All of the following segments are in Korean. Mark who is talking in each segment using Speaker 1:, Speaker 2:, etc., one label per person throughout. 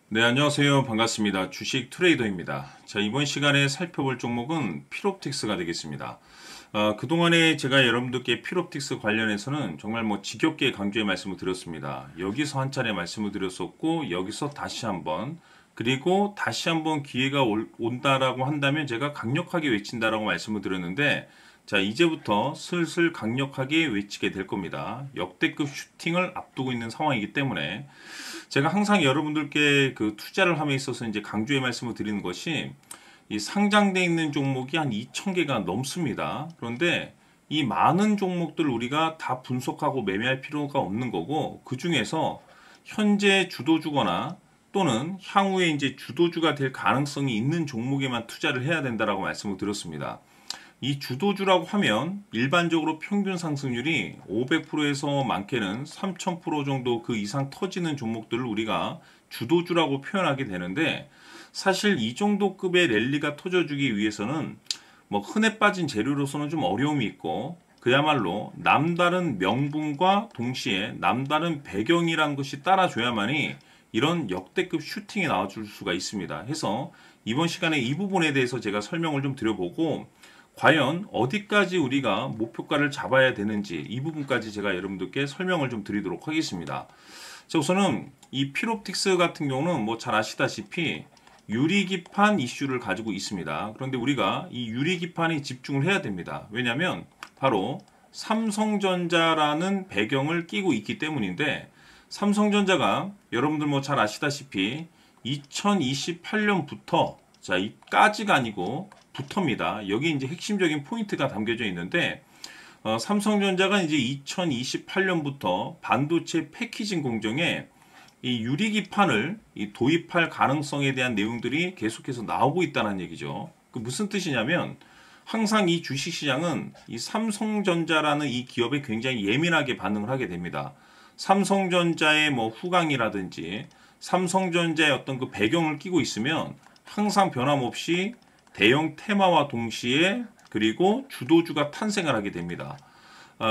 Speaker 1: 네, 안녕하세요. 반갑습니다. 주식 트레이더입니다. 자, 이번 시간에 살펴볼 종목은 필옵틱스가 되겠습니다. 그동안에 제가 여러분들께 필옵틱스 관련해서는 정말 지겹게 강조의 말씀을 드렸습니다. 여기서 한 차례 말씀을 드렸었고, 여기서 다시 한번, 그리고 다시 한번 기회가 온다라고 한다면 제가 강력하게 외친다라고 말씀을 드렸는데, 자, 이제부터 슬슬 강력하게 외치게 될 겁니다. 역대급 슈팅을 앞두고 있는 상황이기 때문에, 제가 항상 여러분들께 그 투자를 함에 있어서 이제 강조의 말씀을 드리는 것이 이 상장되어 있는 종목이 한 2,000개가 넘습니다. 그런데 이 많은 종목들 우리가 다 분석하고 매매할 필요가 없는 거고, 그 중에서 현재 주도주거나 또는 향후에 이제 주도주가 될 가능성이 있는 종목에만 투자를 해야 된다라고 말씀을 드렸습니다. 이 주도주라고 하면 일반적으로 평균 상승률이 500%에서 많게는 3000% 정도 그 이상 터지는 종목들을 우리가 주도주라고 표현하게 되는데, 사실 이 정도 급의 랠리가 터져주기 위해서는 흔해 빠진 재료로서는 좀 어려움이 있고, 그야말로 남다른 명분과 동시에 남다른 배경이라는 것이 따라줘야만이 이런 역대급 슈팅이 나와줄 수가 있습니다. 해서 이번 시간에 이 부분에 대해서 제가 설명을 좀 드려보고, 과연 어디까지 우리가 목표가를 잡아야 되는지 이 부분까지 제가 여러분들께 설명을 좀 드리도록 하겠습니다. 자, 우선은 이 필옵틱스 같은 경우는 잘 아시다시피 유리기판 이슈를 가지고 있습니다. 그런데 우리가 이 유리기판에 집중을 해야 됩니다. 왜냐하면 바로 삼성전자라는 배경을 끼고 있기 때문인데, 삼성전자가 여러분들 잘 아시다시피 2028년부터, 자, 이까지가 아니고 부터입니다. 여기 이제 핵심적인 포인트가 담겨져 있는데, 삼성전자가 이제 2028년부터 반도체 패키징 공정에 이 유리기판을 도입할 가능성에 대한 내용들이 계속해서 나오고 있다는 얘기죠. 그 무슨 뜻이냐면, 항상 이 주식시장은 이 삼성전자라는 이 기업에 굉장히 예민하게 반응을 하게 됩니다. 삼성전자의 후광이라든지 삼성전자의 어떤 그 배경을 끼고 있으면 항상 변함없이 대형 테마와 동시에 그리고 주도주가 탄생을 하게 됩니다.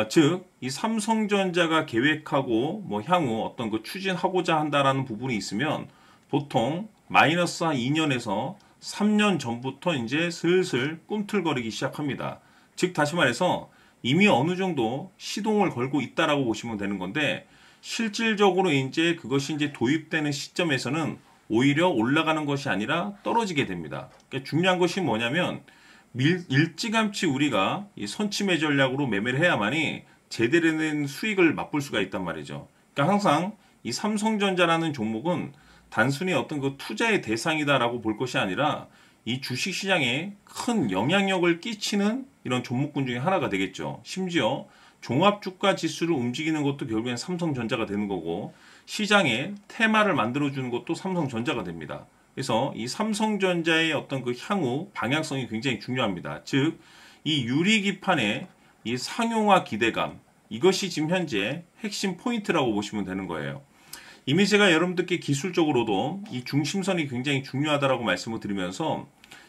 Speaker 1: 즉, 이 삼성전자가 계획하고 향후 어떤 그 추진하고자 한다라는 부분이 있으면 보통 마이너스 한 2년에서 3년 전부터 이제 슬슬 꿈틀거리기 시작합니다. 즉, 다시 말해서 이미 어느 정도 시동을 걸고 있다라고 보시면 되는 건데, 실질적으로 이제 그것이 이제 도입되는 시점에서는 오히려 올라가는 것이 아니라 떨어지게 됩니다. 그러니까 중요한 것이 뭐냐면, 일찌감치 우리가 이 선취매 전략으로 매매를 해야만이 제대로 된 수익을 맛볼 수가 있단 말이죠. 그러니까 항상 이 삼성전자라는 종목은 단순히 어떤 그 투자의 대상이다라고 볼 것이 아니라 이 주식시장에 큰 영향력을 끼치는 이런 종목군 중에 하나가 되겠죠. 심지어 종합주가 지수를 움직이는 것도 결국엔 삼성전자가 되는 거고, 시장에 테마를 만들어주는 것도 삼성전자가 됩니다. 그래서 이 삼성전자의 어떤 그 향후 방향성이 굉장히 중요합니다. 즉, 이 유리기판의 이 상용화 기대감, 이것이 지금 현재 핵심 포인트라고 보시면 되는 거예요. 이미 제가 여러분들께 기술적으로도 이 중심선이 굉장히 중요하다라고 말씀을 드리면서,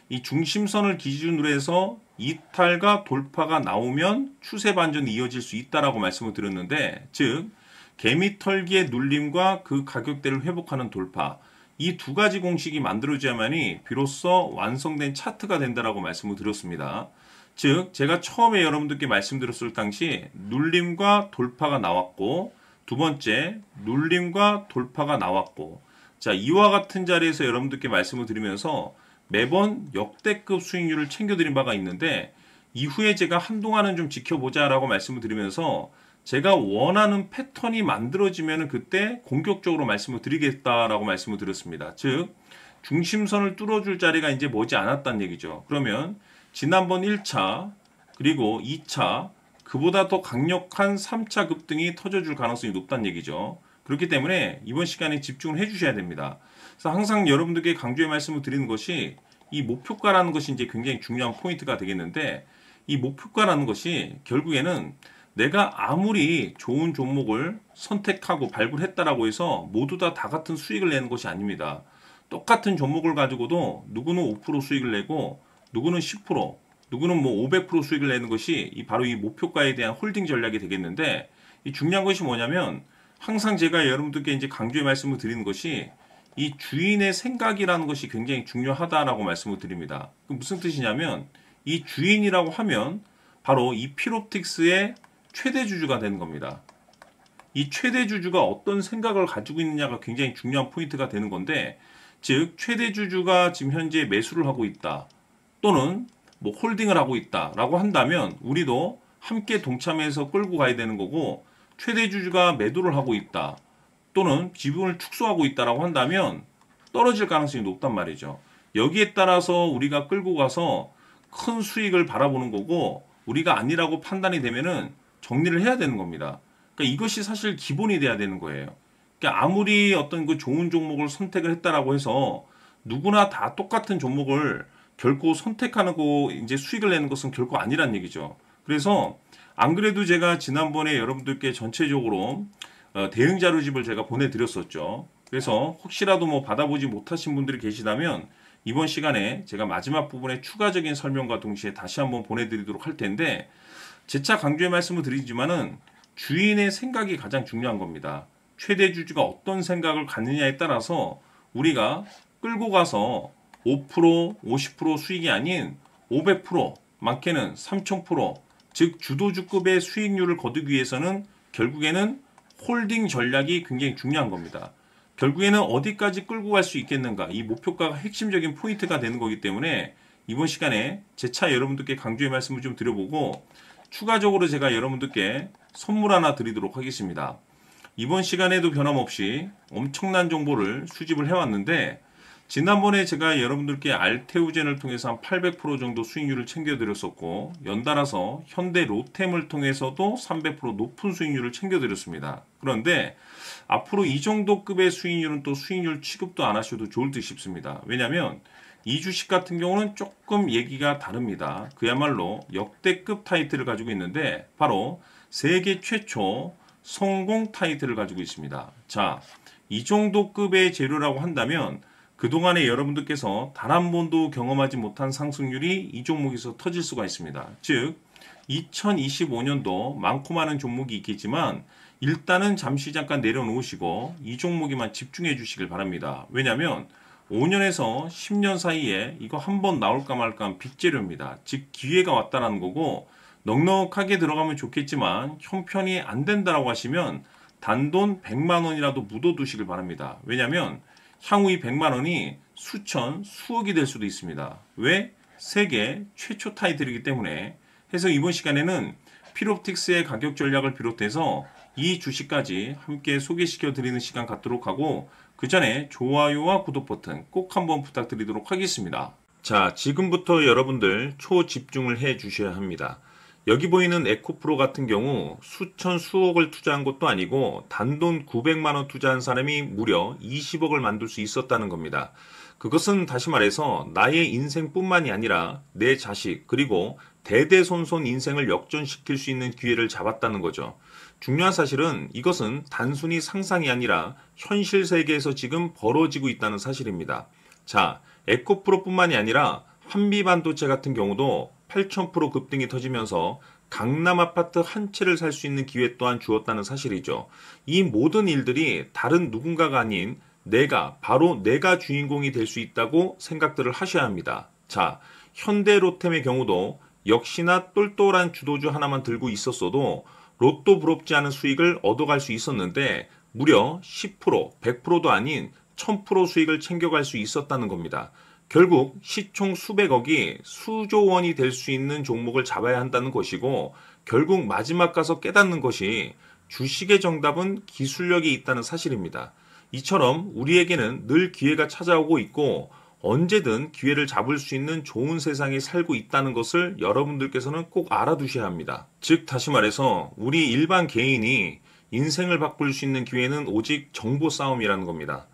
Speaker 1: 이 중심선을 기준으로 해서 이탈과 돌파가 나오면 추세 반전이 이어질 수 있다라고 말씀을 드렸는데, 즉 개미털기의 눌림과 그 가격대를 회복하는 돌파, 이 두 가지 공식이 만들어져야만이 비로소 완성된 차트가 된다라고 말씀을 드렸습니다. 즉, 제가 처음에 여러분들께 말씀드렸을 당시 눌림과 돌파가 나왔고, 두 번째 눌림과 돌파가 나왔고, 자, 이와 같은 자리에서 여러분들께 말씀을 드리면서 매번 역대급 수익률을 챙겨드린 바가 있는데, 이후에 제가 한동안은 좀 지켜보자라고 말씀을 드리면서 제가 원하는 패턴이 만들어지면 그때 공격적으로 말씀을 드리겠다라고 말씀을 드렸습니다. 즉, 중심선을 뚫어줄 자리가 이제 머지 않았다는 얘기죠. 그러면 지난번 1차 그리고 2차, 그보다 더 강력한 3차 급등이 터져줄 가능성이 높다는 얘기죠. 그렇기 때문에 이번 시간에 집중을 해주셔야 됩니다. 그래서 항상 여러분들께 강조의 말씀을 드리는 것이, 이 목표가라는 것이 이제 굉장히 중요한 포인트가 되겠는데, 이 목표가라는 것이 결국에는 내가 아무리 좋은 종목을 선택하고 발굴했다라고 해서 모두 다 같은 수익을 내는 것이 아닙니다. 똑같은 종목을 가지고도 누구는 5% 수익을 내고 누구는 10%, 누구는 500% 수익을 내는 것이 바로 이 목표가에 대한 홀딩 전략이 되겠는데, 이 중요한 것이 뭐냐면, 항상 제가 여러분들께 이제 강조의 말씀을 드리는 것이, 이 주인의 생각이라는 것이 굉장히 중요하다라고 말씀을 드립니다. 무슨 뜻이냐면 이 주인이라고 하면 바로 이 필옵틱스의 최대 주주가 되는 겁니다. 이 최대 주주가 어떤 생각을 가지고 있느냐가 굉장히 중요한 포인트가 되는 건데, 즉 최대 주주가 지금 현재 매수를 하고 있다 또는 뭐 홀딩을 하고 있다라고 한다면 우리도 함께 동참해서 끌고 가야 되는 거고, 최대 주주가 매도를 하고 있다 또는 지분을 축소하고 있다라고 한다면 떨어질 가능성이 높단 말이죠. 여기에 따라서 우리가 끌고 가서 큰 수익을 바라보는 거고, 우리가 아니라고 판단이 되면은 정리를 해야 되는 겁니다. 그러니까 이것이 사실 기본이 돼야 되는 거예요. 그러니까 아무리 어떤 그 좋은 종목을 선택을 했다라고 해서 누구나 다 똑같은 종목을 결코 선택하는 거 이제 수익을 내는 것은 결코 아니란 얘기죠. 그래서 안 그래도 제가 지난번에 여러분들께 전체적으로 대응 자료집을 제가 보내드렸었죠. 그래서 혹시라도 뭐 받아보지 못하신 분들이 계시다면 이번 시간에 제가 마지막 부분에 추가적인 설명과 동시에 다시 한번 보내드리도록 할 텐데, 재차 강조의 말씀을 드리지만은 주인의 생각이 가장 중요한 겁니다. 최대 주주가 어떤 생각을 갖느냐에 따라서 우리가 끌고 가서 5%, 50% 수익이 아닌 500%, 많게는 3000%, 즉 주도주급의 수익률을 거두기 위해서는 결국에는 홀딩 전략이 굉장히 중요한 겁니다. 결국에는 어디까지 끌고 갈 수 있겠는가, 이 목표가가 핵심적인 포인트가 되는 거기 때문에 이번 시간에 재차 여러분들께 강조의 말씀을 좀 드려보고, 추가적으로 제가 여러분들께 선물 하나 드리도록 하겠습니다. 이번 시간에도 변함없이 엄청난 정보를 수집을 해왔는데, 지난번에 제가 여러분들께 알테우젠을 통해서 한 800% 정도 수익률을 챙겨드렸었고, 연달아서 현대 로템을 통해서도 300% 높은 수익률을 챙겨드렸습니다. 그런데 앞으로 이 정도 급의 수익률은 또 수익률 취급도 안 하셔도 좋을 듯 싶습니다. 왜냐하면 이 주식 같은 경우는 조금 얘기가 다릅니다. 그야말로 역대급 타이틀을 가지고 있는데 바로 세계 최초 성공 타이틀을 가지고 있습니다. 자, 이 정도 급의 재료라고 한다면 그동안에 여러분들께서 단 한 번도 경험하지 못한 상승률이 이 종목에서 터질 수가 있습니다. 즉 2025년도 많고 많은 종목이 있겠지만 일단은 잠시 잠깐 내려놓으시고 이 종목에만 집중해 주시길 바랍니다. 왜냐하면 5년에서 10년 사이에 이거 한 번 나올까 말까 한 빅재료입니다. 즉 기회가 왔다는 거고, 넉넉하게 들어가면 좋겠지만 형편이 안 된다라고 하시면 단돈 100만 원이라도 묻어두시길 바랍니다. 왜냐하면 향후 이 100만 원이 수천, 수억이 될 수도 있습니다. 왜? 세계 최초 타이틀이기 때문에. 해서 이번 시간에는 필옵틱스의 가격 전략을 비롯해서 이 주식까지 함께 소개시켜 드리는 시간 갖도록 하고, 그 전에 좋아요와 구독 버튼 꼭 한번 부탁드리도록 하겠습니다. 자, 지금부터 여러분들 초집중을 해 주셔야 합니다. 여기 보이는 에코프로 같은 경우 수천 수억을 투자한 것도 아니고 단돈 900만 원 투자한 사람이 무려 20억을 만들 수 있었다는 겁니다. 그것은 다시 말해서 나의 인생뿐만이 아니라 내 자식 그리고 대대손손 인생을 역전시킬 수 있는 기회를 잡았다는 거죠. 중요한 사실은 이것은 단순히 상상이 아니라 현실 세계에서 지금 벌어지고 있다는 사실입니다. 자, 에코프로뿐만이 아니라 한미반도체 같은 경우도 8000% 급등이 터지면서 강남 아파트 한 채를 살 수 있는 기회 또한 주었다는 사실이죠. 이 모든 일들이 다른 누군가가 아닌 바로 내가 주인공이 될 수 있다고 생각들을 하셔야 합니다. 자, 현대로템의 경우도 역시나 똘똘한 주도주 하나만 들고 있었어도 로또 부럽지 않은 수익을 얻어갈 수 있었는데 무려 10%, 100%도 아닌 1000% 수익을 챙겨갈 수 있었다는 겁니다. 결국 시총 수백억이 수조 원이 될 수 있는 종목을 잡아야 한다는 것이고, 결국 마지막 가서 깨닫는 것이 주식의 정답은 기술력이 있다는 사실입니다. 이처럼 우리에게는 늘 기회가 찾아오고 있고 언제든 기회를 잡을 수 있는 좋은 세상에 살고 있다는 것을 여러분들께서는 꼭 알아두셔야 합니다. 즉 다시 말해서 우리 일반 개인이 인생을 바꿀 수 있는 기회는 오직 정보 싸움이라는 겁니다.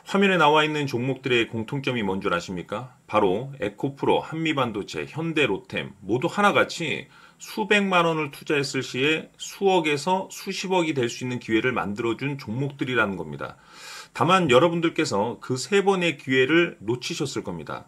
Speaker 1: 화면에 나와 있는 종목들의 공통점이 뭔 줄 아십니까? 바로 에코프로, 한미반도체, 현대로템 모두 하나같이 수백만 원을 투자했을 시에 수억에서 수십억이 될 수 있는 기회를 만들어준 종목들이라는 겁니다. 다만 여러분들께서 그 세 번의 기회를 놓치셨을 겁니다.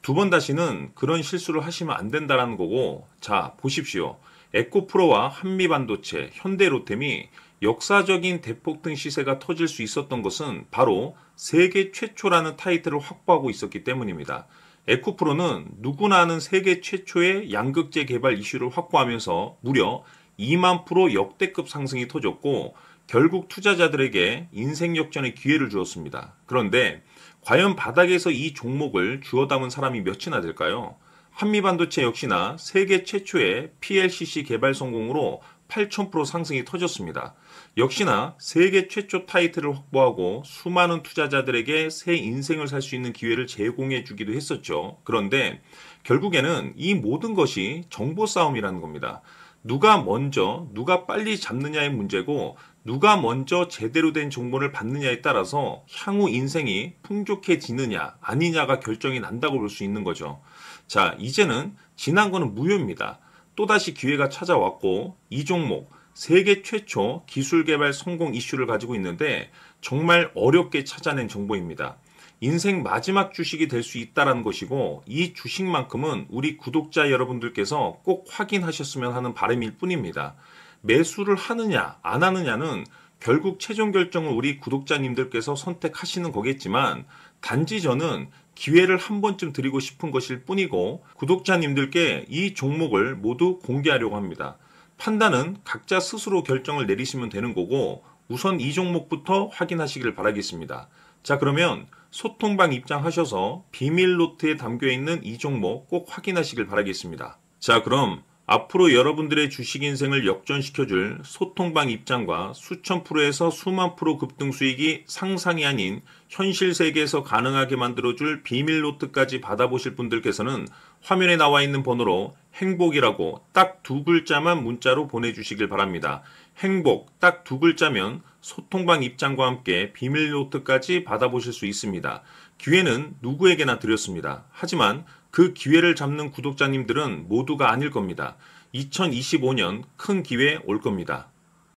Speaker 1: 두 번 다시는 그런 실수를 하시면 안 된다는 거고, 자 보십시오. 에코프로와 한미반도체, 현대로템이 역사적인 대폭등 시세가 터질 수 있었던 것은 바로 세계 최초라는 타이틀을 확보하고 있었기 때문입니다. 에코프로는 누구나 아는 세계 최초의 양극재 개발 이슈를 확보하면서 무려 2만 프로 역대급 상승이 터졌고 결국 투자자들에게 인생 역전의 기회를 주었습니다. 그런데 과연 바닥에서 이 종목을 주워 담은 사람이 몇이나 될까요? 한미반도체 역시나 세계 최초의 PLCC 개발 성공으로 8,000% 상승이 터졌습니다. 역시나 세계 최초 타이틀을 확보하고 수많은 투자자들에게 새 인생을 살 수 있는 기회를 제공해 주기도 했었죠. 그런데 결국에는 이 모든 것이 정보 싸움이라는 겁니다. 누가 먼저, 누가 빨리 잡느냐의 문제고 누가 먼저 제대로 된 정보를 받느냐에 따라서 향후 인생이 풍족해지느냐 아니냐가 결정이 난다고 볼 수 있는 거죠. 자, 이제는 지난 거는 무효입니다. 또다시 기회가 찾아왔고 이 종목 세계 최초 기술 개발 성공 이슈를 가지고 있는데 정말 어렵게 찾아낸 정보입니다. 인생 마지막 주식이 될 수 있다는 것이고 이 주식만큼은 우리 구독자 여러분들께서 꼭 확인하셨으면 하는 바람일 뿐입니다. 매수를 하느냐 안 하느냐는 결국 최종 결정을 우리 구독자님들께서 선택하시는 거겠지만 단지 저는 기회를 한 번쯤 드리고 싶은 것일 뿐이고 구독자님들께 이 종목을 모두 공개하려고 합니다. 판단은 각자 스스로 결정을 내리시면 되는 거고 우선 이 종목부터 확인하시길 바라겠습니다. 자, 그러면 소통방 입장하셔서 비밀 노트에 담겨있는 이 종목 꼭 확인하시길 바라겠습니다. 자, 그럼 앞으로 여러분들의 주식 인생을 역전시켜줄 소통방 입장과 수천 프로에서 수만 프로 급등 수익이 상상이 아닌 현실 세계에서 가능하게 만들어줄 비밀 노트까지 받아보실 분들께서는 화면에 나와 있는 번호로 행복이라고 딱 두 글자만 문자로 보내주시길 바랍니다. 행복 딱 두 글자면 소통방 입장과 함께 비밀 노트까지 받아보실 수 있습니다. 기회는 누구에게나 드렸습니다. 하지만 그 기회를 잡는 구독자님들은 모두가 아닐 겁니다. 2025년 큰 기회 올 겁니다.